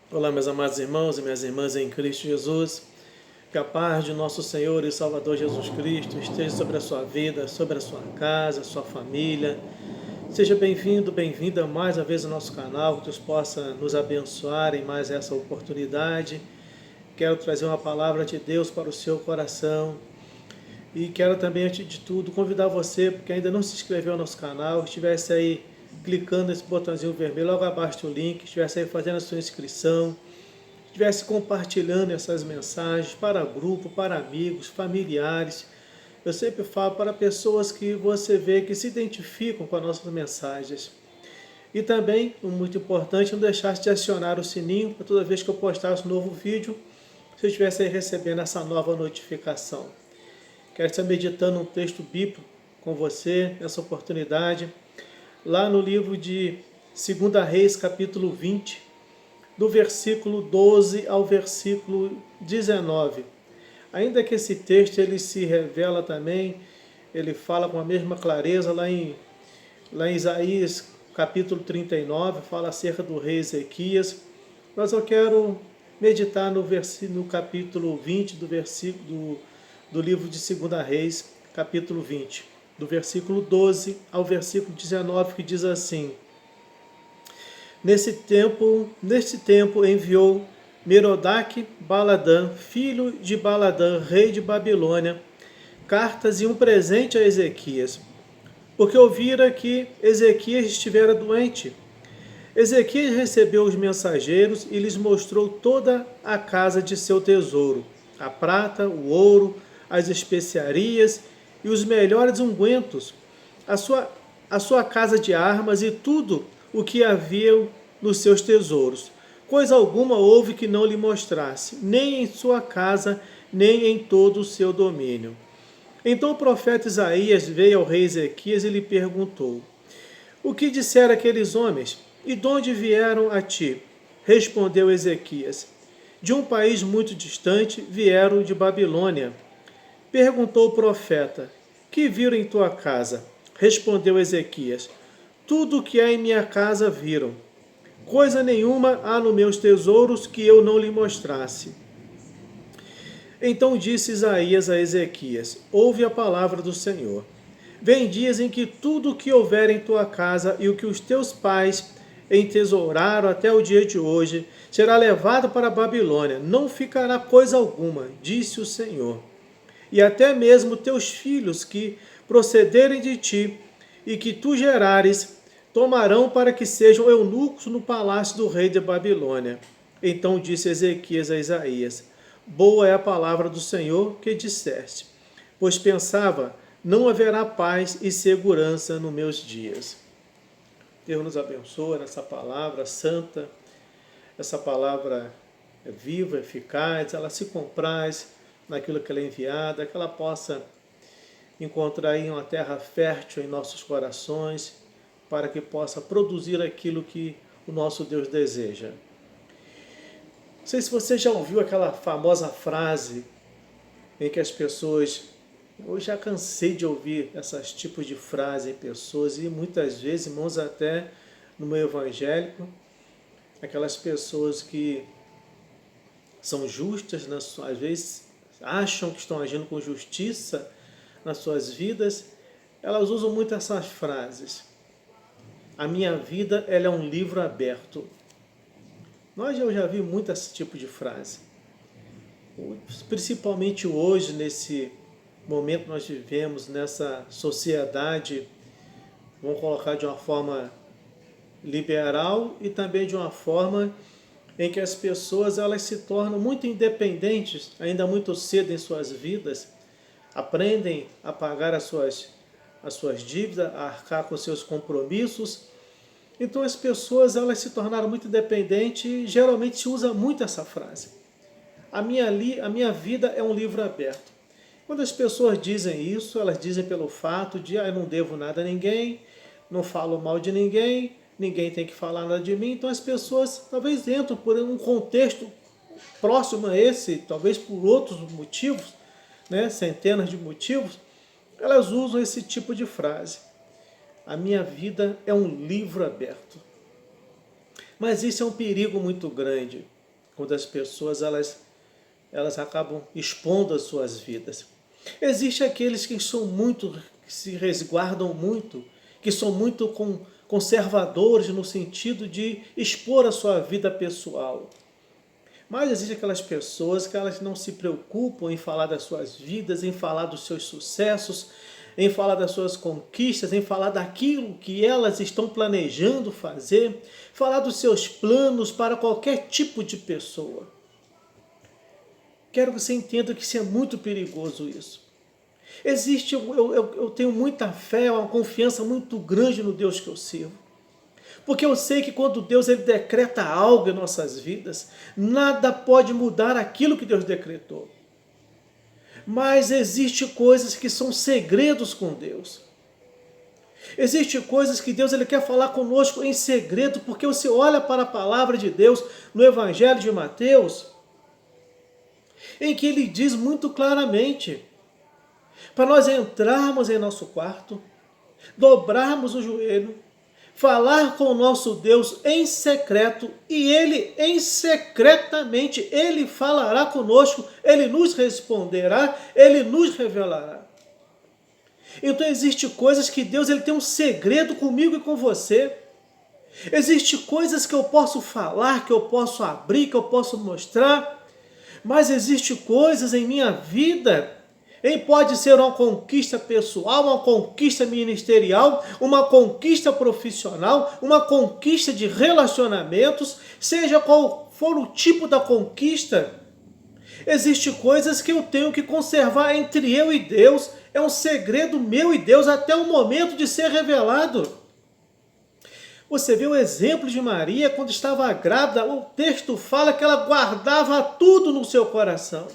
Olá, meus amados irmãos e minhas irmãs em Cristo Jesus. Que a paz de nosso Senhor e Salvador Jesus Cristo esteja sobre a sua vida, sobre a sua casa, sua família. Seja bem-vindo, bem-vinda mais uma vez ao nosso canal, que Deus possa nos abençoar em mais essa oportunidade. Quero trazer uma palavra de Deus para o seu coração. E quero também, antes de tudo, convidar você, porque ainda não se inscreveu no nosso canal, estivesse aí clicando nesse botãozinho vermelho logo abaixo do link, estivesse aí fazendo a sua inscrição, estivesse compartilhando essas mensagens para grupo, para amigos, familiares. Eu sempre falo para pessoas que você vê que se identificam com as nossas mensagens. E também, muito importante, não deixar de acionar o sininho para toda vez que eu postasse um novo vídeo, você estivesse aí recebendo essa nova notificação. Quero estar meditando um texto bíblico com você nessa oportunidade, lá no livro de 2 Reis, capítulo 20, do versículo 12 ao versículo 19. Ainda que esse texto ele se revela também, ele fala com a mesma clareza lá em Isaías capítulo 39, fala acerca do rei Ezequias, mas eu quero meditar no capítulo 20 do livro de 2 Reis, capítulo 20, do versículo 12 ao versículo 19, que diz assim: Neste tempo enviou Merodach-Baladã, filho de Baladã, rei de Babilônia, cartas e um presente a Ezequias, porque ouvira que Ezequias estivera doente. Ezequias recebeu os mensageiros e lhes mostrou toda a casa de seu tesouro, a prata, o ouro, as especiarias e os melhores ungüentos, a sua casa de armas e tudo o que havia nos seus tesouros. Coisa alguma houve que não lhe mostrasse, nem em sua casa, nem em todo o seu domínio. Então o profeta Isaías veio ao rei Ezequias e lhe perguntou: O que disseram aqueles homens? E de onde vieram a ti? Respondeu Ezequias: De um país muito distante vieram de Babilônia. Perguntou o profeta: Que viram em tua casa? Respondeu Ezequias: Tudo o que há em minha casa viram. Coisa nenhuma há nos meus tesouros que eu não lhe mostrasse. Então disse Isaías a Ezequias: Ouve a palavra do Senhor. Vem dias em que tudo o que houver em tua casa e o que os teus pais entesouraram até o dia de hoje será levado para a Babilônia. Não ficará coisa alguma, disse o Senhor. E até mesmo teus filhos que procederem de ti e que tu gerares, tomarão para que sejam eunucos no palácio do rei de Babilônia. Então disse Ezequias a Isaías: Boa é a palavra do Senhor que disseste, pois pensava, não haverá paz e segurança nos meus dias. Deus nos abençoa nessa palavra santa, essa palavra viva, eficaz, ela se compraz naquilo que ela é enviada, que ela possa encontrar aí uma terra fértil em nossos corações, para que possa produzir aquilo que o nosso Deus deseja. Não sei se você já ouviu aquela famosa frase em que as pessoas... Eu já cansei de ouvir esses tipos de frases em pessoas e muitas vezes, irmãos, até no meio evangélico, aquelas pessoas que são justas, às vezes acham que estão agindo com justiça nas suas vidas, elas usam muito essas frases. A minha vida ela é um livro aberto. Eu já vi muito esse tipo de frase. Principalmente hoje, nesse momento que nós vivemos, nessa sociedade, vamos colocar de uma forma liberal e também de uma forma em que as pessoas elas se tornam muito independentes, ainda muito cedo em suas vidas, aprendem a pagar as suas dívidas, a arcar com seus compromissos. Então as pessoas elas se tornaram muito independentes e geralmente se usa muito essa frase. A minha vida é um livro aberto. Quando as pessoas dizem isso, elas dizem pelo fato de eu não devo nada a ninguém, não falo mal de ninguém, ninguém tem que falar nada de mim. Então as pessoas talvez entram por um contexto próximo a esse, talvez por outros motivos, né, centenas de motivos, elas usam esse tipo de frase. A minha vida é um livro aberto. Mas isso é um perigo muito grande. quando as pessoas elas acabam expondo as suas vidas. Existem aqueles que que se resguardam muito, que são muito conservadores no sentido de expor a sua vida pessoal. Mas existem aquelas pessoas que elas não se preocupam em falar das suas vidas, em falar dos seus sucessos, em falar das suas conquistas, em falar daquilo que elas estão planejando fazer, falar dos seus planos para qualquer tipo de pessoa. Quero que você entenda que isso é muito perigoso isso. Eu tenho muita fé, uma confiança muito grande no Deus que eu sirvo. Porque eu sei que quando Deus ele decreta algo em nossas vidas, nada pode mudar aquilo que Deus decretou. Mas existem coisas que são segredos com Deus. Existem coisas que Deus ele quer falar conosco em segredo, porque você olha para a palavra de Deus no Evangelho de Mateus, em que ele diz muito claramente, para nós entrarmos em nosso quarto, dobrarmos o joelho, falar com o nosso Deus em secreto, e Ele, secretamente, Ele falará conosco, Ele nos responderá, Ele nos revelará. Então existem coisas que Deus ele tem um segredo comigo e com você. Existem coisas que eu posso falar, que eu posso abrir, que eu posso mostrar, mas existem coisas em minha vida. Pode ser uma conquista pessoal, uma conquista ministerial, uma conquista profissional, uma conquista de relacionamentos, seja qual for o tipo da conquista. Existem coisas que eu tenho que conservar entre eu e Deus, é um segredo meu e Deus até o momento de ser revelado. Você vê o exemplo de Maria quando estava grávida, o texto fala que ela guardava tudo no seu coração.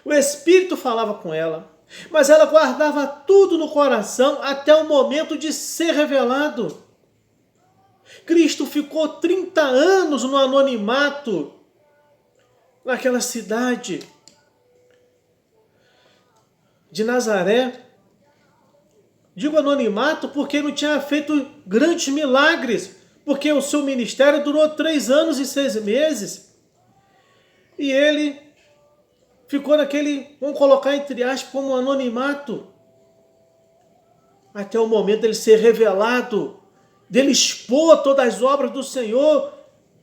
O Espírito falava com ela, mas ela guardava tudo no coração até o momento de ser revelado. Cristo ficou 30 anos no anonimato, naquela cidade de Nazaré. Digo anonimato porque não tinha feito grandes milagres, porque o seu ministério durou 3 anos e 6 meses. E ele ficou naquele, vamos colocar entre aspas, como um anonimato, até o momento dele ser revelado, dele expor todas as obras do Senhor,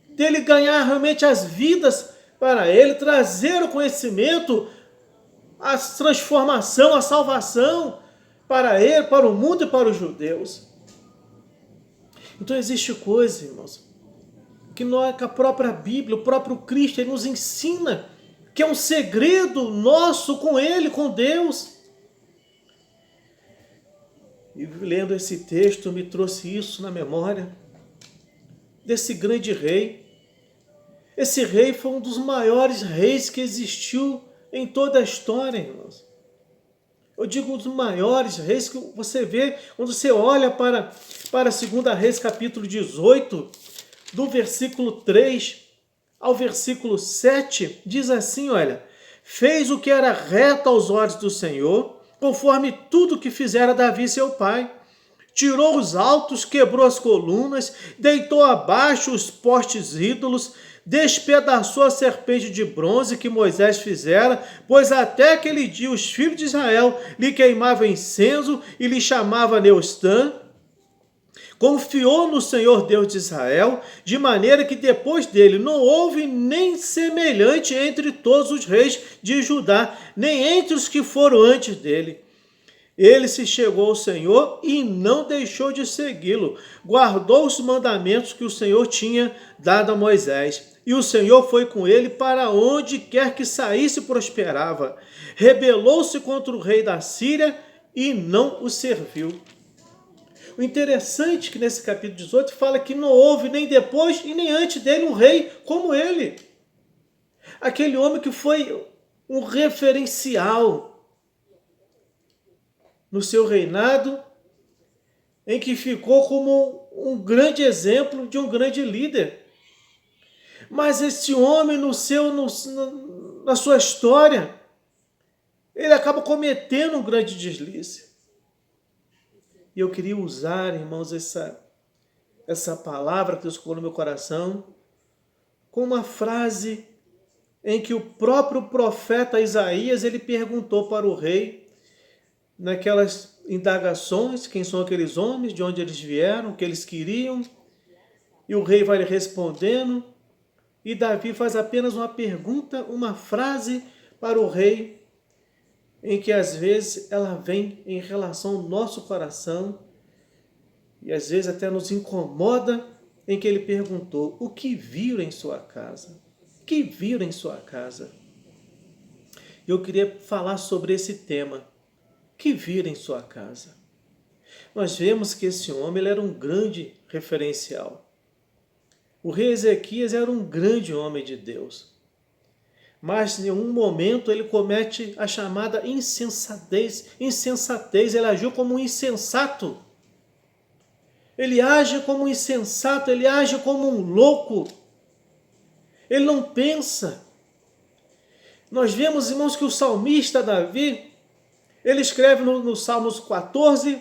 dele ganhar realmente as vidas para ele, trazer o conhecimento, a transformação, a salvação para ele, para o mundo e para os judeus. Então existe coisa, irmãos, que a própria Bíblia, o próprio Cristo, ele nos ensina, que é um segredo nosso com Ele, com Deus. E lendo esse texto, me trouxe isso na memória, desse grande rei. Esse rei foi um dos maiores reis que existiu em toda a história, irmãos. Eu digo um dos maiores reis que você vê, quando você olha para 2 Reis capítulo 18, do versículo 3 ao versículo 7, diz assim, olha, fez o que era reto aos olhos do Senhor, conforme tudo que fizera Davi seu pai. Tirou os altos, quebrou as colunas, deitou abaixo os postes ídolos, despedaçou a serpente de bronze que Moisés fizera, pois até aquele dia os filhos de Israel lhe queimavam incenso e lhe chamavam Neustã. Confiou no Senhor Deus de Israel, de maneira que depois dele não houve nem semelhante entre todos os reis de Judá, nem entre os que foram antes dele. Ele se chegou ao Senhor e não deixou de segui-lo. Guardou os mandamentos que o Senhor tinha dado a Moisés. E o Senhor foi com ele para onde quer que saísse prosperava. Rebelou-se contra o rei da Síria e não o serviu. O interessante é que nesse capítulo 18 fala que não houve nem depois e nem antes dele um rei como ele. Aquele homem que foi um referencial no seu reinado, em que ficou como um grande exemplo de um grande líder. Mas esse homem, na sua história, ele acaba cometendo um grande deslize. E eu queria usar, irmãos, essa palavra que Deus colocou no meu coração com uma frase em que o próprio profeta Isaías ele perguntou para o rei, naquelas indagações, quem são aqueles homens, de onde eles vieram, o que eles queriam, e o rei vai lhe respondendo, e Davi faz apenas uma pergunta, uma frase para o rei, em que às vezes ela vem em relação ao nosso coração, e às vezes até nos incomoda, em que ele perguntou: o que viram em sua casa? O que viram em sua casa? Eu queria falar sobre esse tema. O que viram em sua casa? Nós vemos que esse homem ele era um grande referencial. O rei Ezequias era um grande homem de Deus. Mas em um momento ele comete a chamada insensatez. Insensatez, ele agiu como um insensato. Ele age como um insensato, ele age como um louco. Ele não pensa. Nós vemos, irmãos, que o salmista Davi, ele escreve no Salmos 14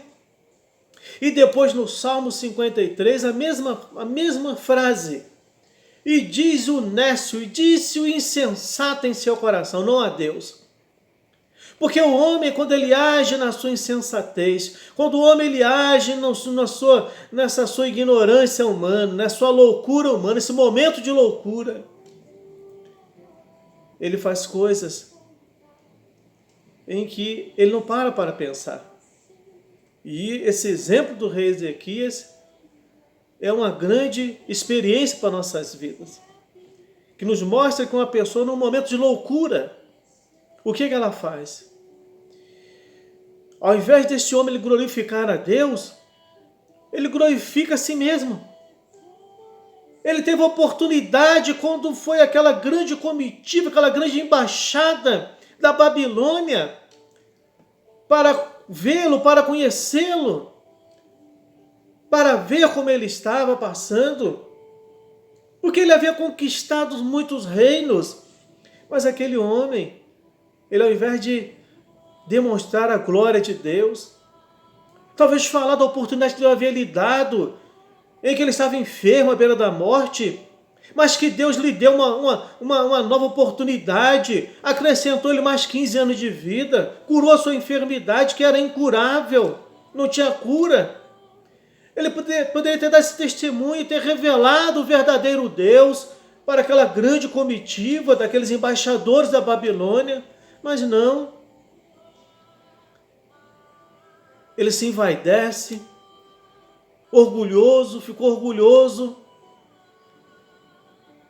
e depois no Salmo 53 a mesma frase. E diz o nécio, e disse o insensato em seu coração, não a Deus. Porque o homem, quando ele age na sua insensatez, quando o homem ele age nessa sua ignorância humana, na sua loucura humana, esse momento de loucura, ele faz coisas em que ele não para pensar. E esse exemplo do rei Ezequias é uma grande experiência para nossas vidas, que nos mostra que uma pessoa, num momento de loucura, o que ela faz? Ao invés desse homem ele glorificar a Deus, ele glorifica a si mesmo. Ele teve a oportunidade quando foi aquela grande comitiva, aquela grande embaixada da Babilônia, para vê-lo, para conhecê-lo, para ver como ele estava passando, porque ele havia conquistado muitos reinos, mas aquele homem, ele ao invés de demonstrar a glória de Deus, talvez falar da oportunidade que Deus havia lhe dado, em que ele estava enfermo à beira da morte, mas que Deus lhe deu uma nova oportunidade, acrescentou-lhe mais 15 anos de vida, curou a sua enfermidade que era incurável, não tinha cura. Ele poderia ter dado esse testemunho, ter revelado o verdadeiro Deus para aquela grande comitiva daqueles embaixadores da Babilônia, mas não. Ele se envaidece, orgulhoso, ficou orgulhoso.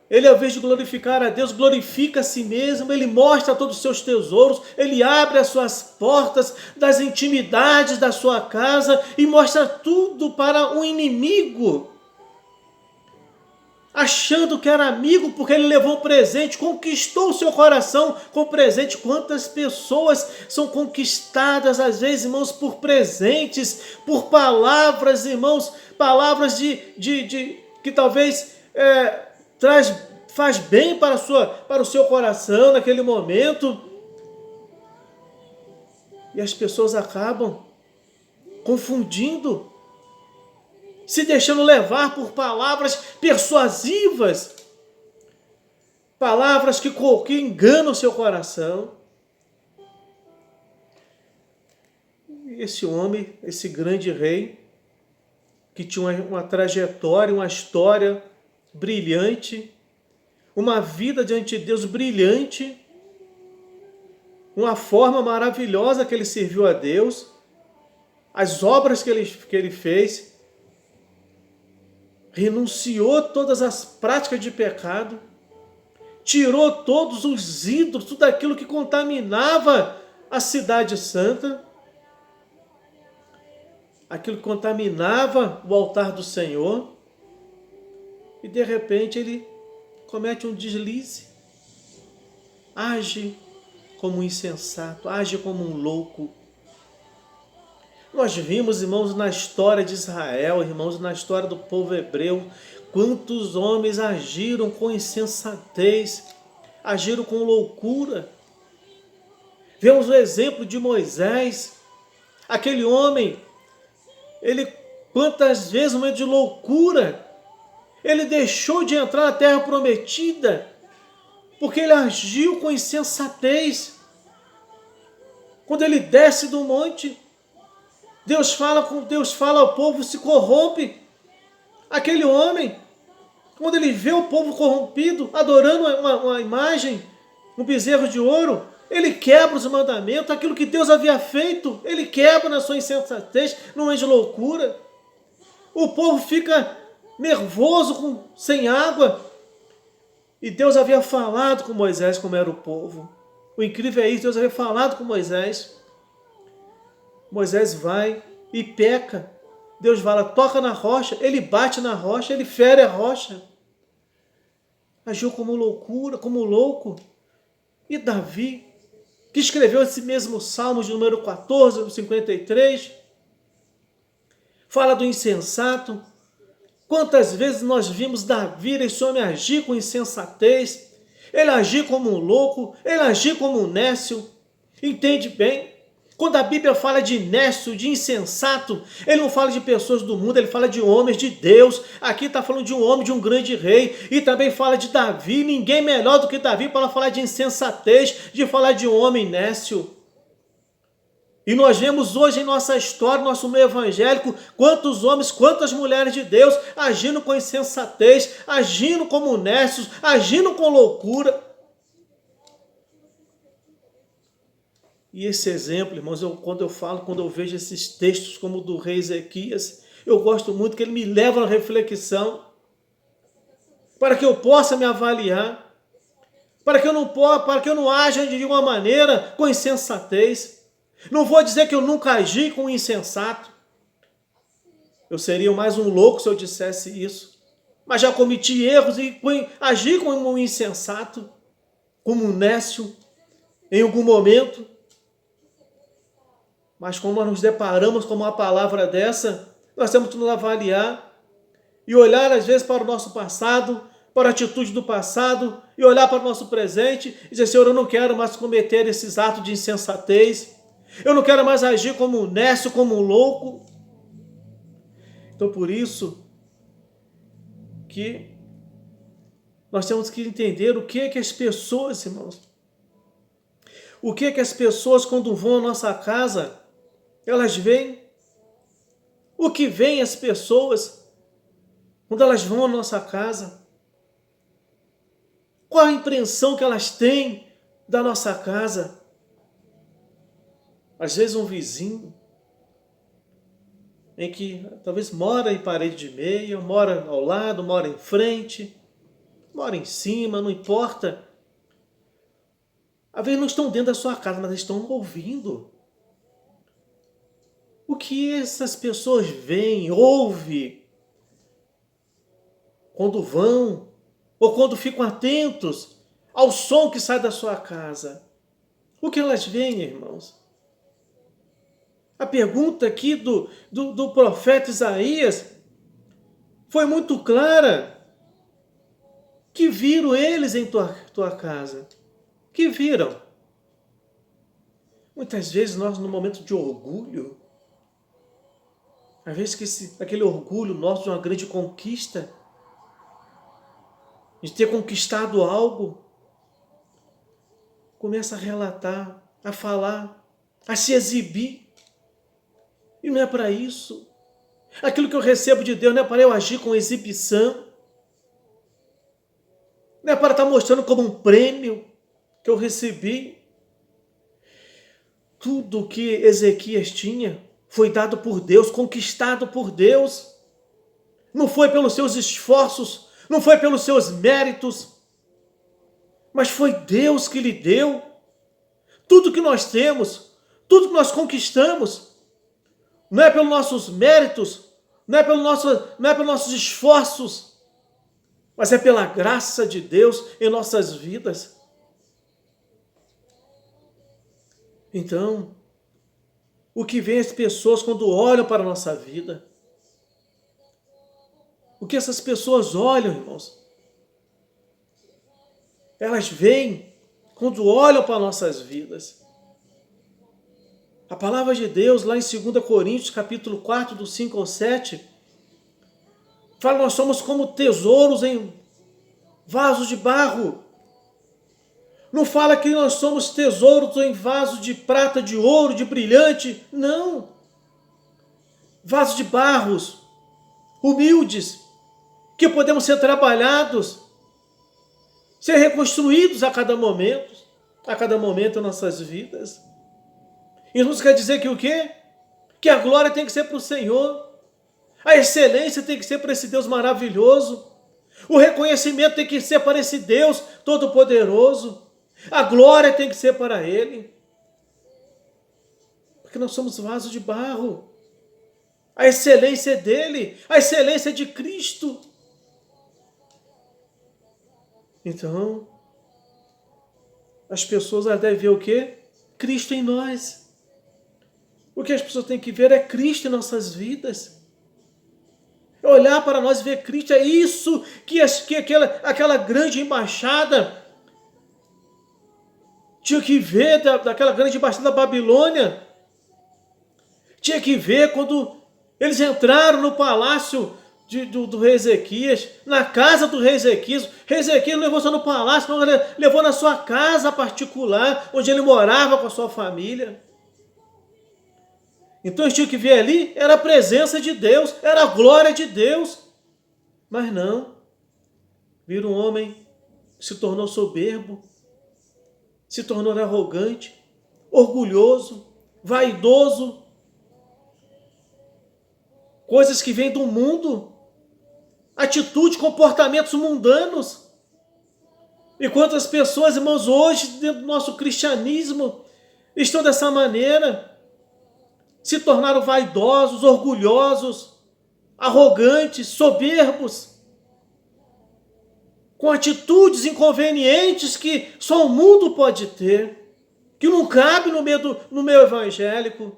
Ele, ao invés de glorificar a Deus, glorifica a si mesmo, ele mostra todos os seus tesouros, ele abre as suas portas das intimidades da sua casa e mostra tudo para um inimigo, achando que era amigo porque ele levou um presente, conquistou o seu coração com presente. Quantas pessoas são conquistadas, às vezes, irmãos, por presentes, por palavras, irmãos, palavras que talvez faz bem para o seu coração naquele momento, e as pessoas acabam confundindo, se deixando levar por palavras persuasivas, palavras que enganam o seu coração. E esse homem, esse grande rei, que tinha uma trajetória, uma história brilhante, uma vida diante de Deus brilhante, uma forma maravilhosa que ele serviu a Deus, as obras que ele fez, renunciou todas as práticas de pecado, tirou todos os ídolos, tudo aquilo que contaminava a cidade santa, aquilo que contaminava o altar do Senhor, e de repente ele comete um deslize, age como um insensato, age como um louco. Nós vimos, irmãos, na história de Israel, irmãos, na história do povo hebreu, quantos homens agiram com insensatez, agiram com loucura. Vemos o exemplo de Moisés, aquele homem, ele quantas vezes, no momento de loucura, Ele deixou de entrar na terra prometida porque ele agiu com insensatez. Quando ele desce do monte, Deus fala ao povo, se corrompe. Aquele homem, quando ele vê o povo corrompido, adorando uma imagem, um bezerro de ouro, ele quebra os mandamentos, aquilo que Deus havia feito, ele quebra na sua insensatez, numa de loucura. O povo fica nervoso, sem água. E Deus havia falado com Moisés como era o povo. O incrível é isso, Deus havia falado com Moisés. Moisés vai e peca. Deus fala, toca na rocha, ele bate na rocha, ele fere a rocha. Agiu como loucura, como louco. E Davi, que escreveu esse mesmo Salmo de número 14, 53, fala do insensato. Quantas vezes nós vimos Davi, esse homem, agir com insensatez, ele agir como um louco, ele agir como um nécio. Entende bem? Quando a Bíblia fala de nécio, de insensato, ele não fala de pessoas do mundo, ele fala de homens de Deus. Aqui está falando de um homem, de um grande rei, e também fala de Davi. Ninguém melhor do que Davi para falar de insensatez, de falar de um homem nécio. E nós vemos hoje em nossa história, nosso meio evangélico, quantos homens, quantas mulheres de Deus agindo com insensatez, agindo como nécios, agindo com loucura. E esse exemplo, irmãos, quando eu vejo esses textos como o do rei Ezequias, eu gosto muito que ele me leva à reflexão, para que eu possa me avaliar, para que eu não haja de uma maneira com insensatez. Não vou dizer que eu nunca agi com insensato. Eu seria mais um louco se eu dissesse isso. Mas já cometi erros e agi como um insensato, como um nécio, em algum momento. Mas quando nós nos deparamos com uma palavra dessa, nós temos que nos avaliar e olhar às vezes para o nosso passado, para a atitude do passado, e olhar para o nosso presente e dizer, Senhor, eu não quero mais cometer esses atos de insensatez. Eu não quero mais agir como um nécio, como um louco. Então, por isso que nós temos que entender o que é que as pessoas, irmãos, o que é que as pessoas, quando vão à nossa casa, elas veem. O que veem as pessoas quando elas vão à nossa casa? Qual a impressão que elas têm da nossa casa? Às vezes um vizinho, em que talvez mora em parede de meia, mora ao lado, mora em frente, mora em cima, não importa. Às vezes não estão dentro da sua casa, mas estão ouvindo. O que essas pessoas veem, ouvem, quando vão, ou quando ficam atentos ao som que sai da sua casa? O que elas veem, irmãos? A pergunta aqui do profeta Isaías foi muito clara. Que viram eles em tua casa? Que viram? Muitas vezes nós, no momento de orgulho, às vezes que aquele orgulho nosso de uma grande conquista, de ter conquistado algo, começa a relatar, a falar, a se exibir. E não é para isso. Aquilo que eu recebo de Deus não é para eu agir com exibição. Não é para estar mostrando como um prêmio que eu recebi. Tudo que Ezequias tinha foi dado por Deus, conquistado por Deus. Não foi pelos seus esforços, não foi pelos seus méritos, mas foi Deus que lhe deu. Tudo que nós temos, tudo que nós conquistamos, não é pelos nossos méritos, não é pelos nossos esforços, mas é pela graça de Deus em nossas vidas. Então, o que vem as pessoas quando olham para a nossa vida? O que essas pessoas olham, irmãos? Elas veem quando olham para nossas vidas. A palavra de Deus, lá em 2 Coríntios, capítulo 4, do 5 ao 7, Fala, nós somos como tesouros em vasos de barro. Não fala que nós somos tesouros em vasos de prata, de ouro, de brilhante. Não. Vasos de barros, humildes, que podemos ser trabalhados, ser reconstruídos a cada momento em nossas vidas. Então isso quer dizer que o quê? Que a glória tem que ser para o Senhor. A excelência tem que ser para esse Deus maravilhoso. O reconhecimento tem que ser para esse Deus todo-poderoso. A glória tem que ser para Ele. Porque nós somos vasos de barro. A excelência é dele. A excelência é de Cristo. Então, as pessoas devem ver o quê? Cristo em nós. O que as pessoas têm que ver é Cristo em nossas vidas. É olhar para nós e ver Cristo. É isso que aquela grande embaixada tinha que ver daquela grande embaixada da Babilônia. Tinha que ver quando eles entraram no palácio do rei Ezequias, na casa do rei Ezequias. O rei Ezequias não levou só no palácio, não, ele levou na sua casa particular, onde ele morava com a sua família. Então eles tinham que ver ali, era a presença de Deus, era a glória de Deus. Mas não, viram um homem que se tornou soberbo, se tornou arrogante, orgulhoso, vaidoso. Coisas que vêm do mundo, atitude, comportamentos mundanos. E quantas pessoas, irmãos, hoje, dentro do nosso cristianismo, estão dessa maneira, se tornaram vaidosos, orgulhosos, arrogantes, soberbos, com atitudes inconvenientes que só o mundo pode ter, que não cabe no meio evangélico.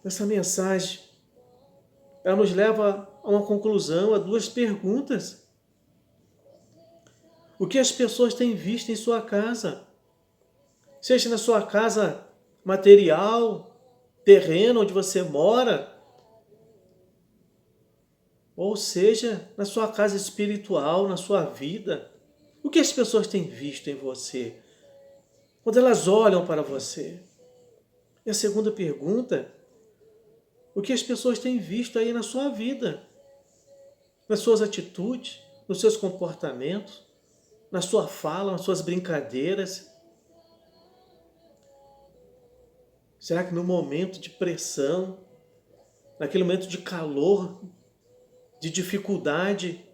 Essa mensagem, ela nos leva a uma conclusão, a duas perguntas. O que as pessoas têm visto em sua casa? Seja na sua casa material, terreno onde você mora, ou seja, na sua casa espiritual, na sua vida. O que as pessoas têm visto em você? Quando elas olham para você. E a segunda pergunta, o que as pessoas têm visto aí na sua vida? Nas suas atitudes, nos seus comportamentos, na sua fala, nas suas brincadeiras. Será que no momento de pressão, naquele momento de calor, de dificuldade,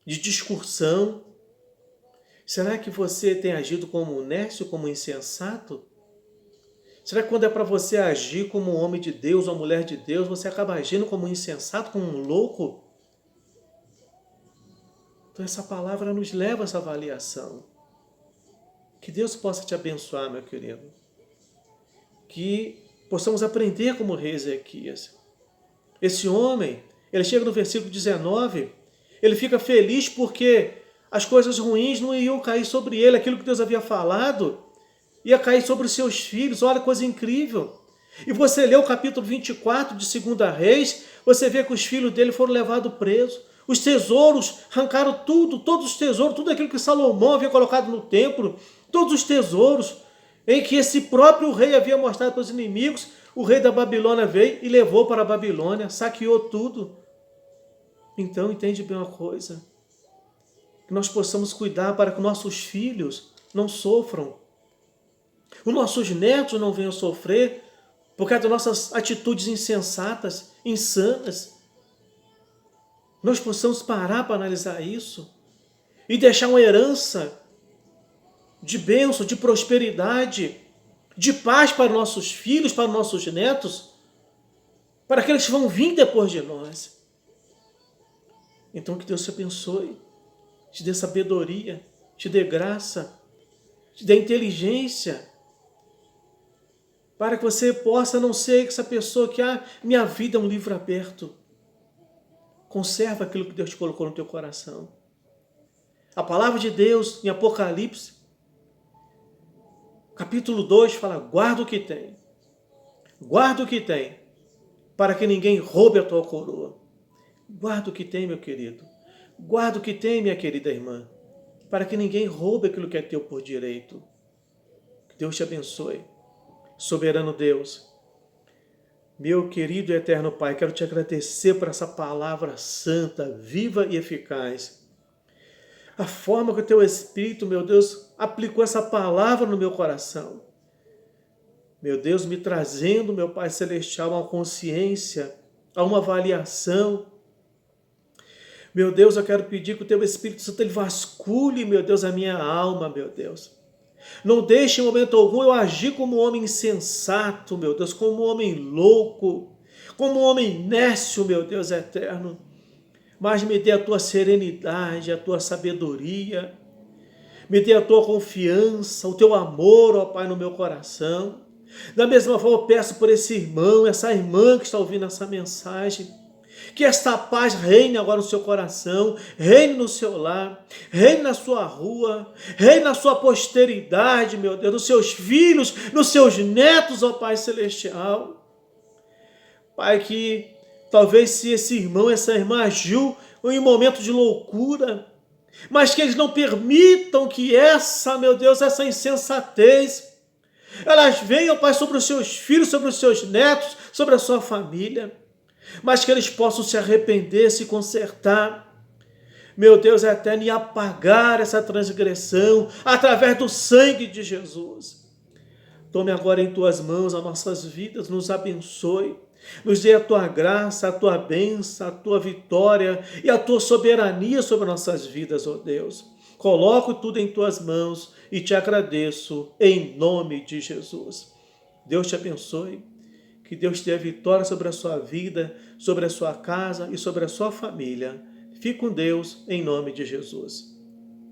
de discussão, será que você tem agido como nécio, como insensato? Será que quando é para você agir como um homem de Deus ou mulher de Deus, você acaba agindo como um insensato, como um louco? Então essa palavra nos leva a essa avaliação. Que Deus possa te abençoar, meu querido. Que possamos aprender como o rei Ezequias. Esse homem, ele chega no versículo 19, ele fica feliz porque as coisas ruins não iam cair sobre ele, aquilo que Deus havia falado ia cair sobre os seus filhos. Olha que coisa incrível. E você lê o capítulo 24 de 2 Reis, você vê que os filhos dele foram levados presos. Os tesouros, arrancaram tudo, todos os tesouros, tudo aquilo que Salomão havia colocado no templo, todos os tesouros em que esse próprio rei havia mostrado para os inimigos, o rei da Babilônia veio e levou para a Babilônia, saqueou tudo. Então, entende bem uma coisa, que nós possamos cuidar para que nossos filhos não sofram, os nossos netos não venham sofrer por causa das nossas atitudes insensatas, insanas. Nós possamos parar para analisar isso e deixar uma herança de bênção, de prosperidade, de paz para nossos filhos, para nossos netos, para aqueles que vão vir depois de nós. Então que Deus te abençoe, te dê sabedoria, te dê graça, te dê inteligência, para que você possa não ser essa pessoa que, minha vida é um livro aberto. Conserva aquilo que Deus te colocou no teu coração. A palavra de Deus em Apocalipse, capítulo 2, fala, guarda o que tem. Guarda o que tem, para que ninguém roube a tua coroa. Guarda o que tem, meu querido. Guarda o que tem, minha querida irmã, para que ninguém roube aquilo que é teu por direito. Que Deus te abençoe. Soberano Deus, meu querido e eterno Pai, quero te agradecer por essa palavra santa, viva e eficaz. A forma que o teu Espírito, meu Deus, aplicou essa palavra no meu coração. Meu Deus, me trazendo, meu Pai Celestial, a uma consciência, a uma avaliação. Meu Deus, eu quero pedir que o teu Espírito Santo ele vasculhe, meu Deus, a minha alma, meu Deus. Não deixe em momento algum eu agir como um homem insensato, meu Deus, como um homem louco, como um homem nécio, meu Deus eterno. Mas me dê a tua serenidade, a tua sabedoria, me dê a tua confiança, o teu amor, ó Pai, no meu coração. Da mesma forma eu peço por esse irmão, essa irmã que está ouvindo essa mensagem, que esta paz reine agora no seu coração, reine no seu lar, reine na sua rua, reine na sua posteridade, meu Deus, nos seus filhos, nos seus netos, ó Pai Celestial. Pai, que talvez se esse irmão, essa irmã agiu em um momento de loucura, mas que eles não permitam que essa, meu Deus, essa insensatez, elas venham, Pai, sobre os seus filhos, sobre os seus netos, sobre a sua família, mas que eles possam se arrepender, se consertar, meu Deus eterno, e apagar essa transgressão através do sangue de Jesus. Tome agora em tuas mãos as nossas vidas, nos abençoe, nos dê a tua graça, a tua bênção, a tua vitória e a tua soberania sobre nossas vidas, ó Deus. Coloco tudo em tuas mãos e te agradeço em nome de Jesus. Deus te abençoe. Que Deus tenha vitória sobre a sua vida, sobre a sua casa e sobre a sua família. Fique com Deus, em nome de Jesus.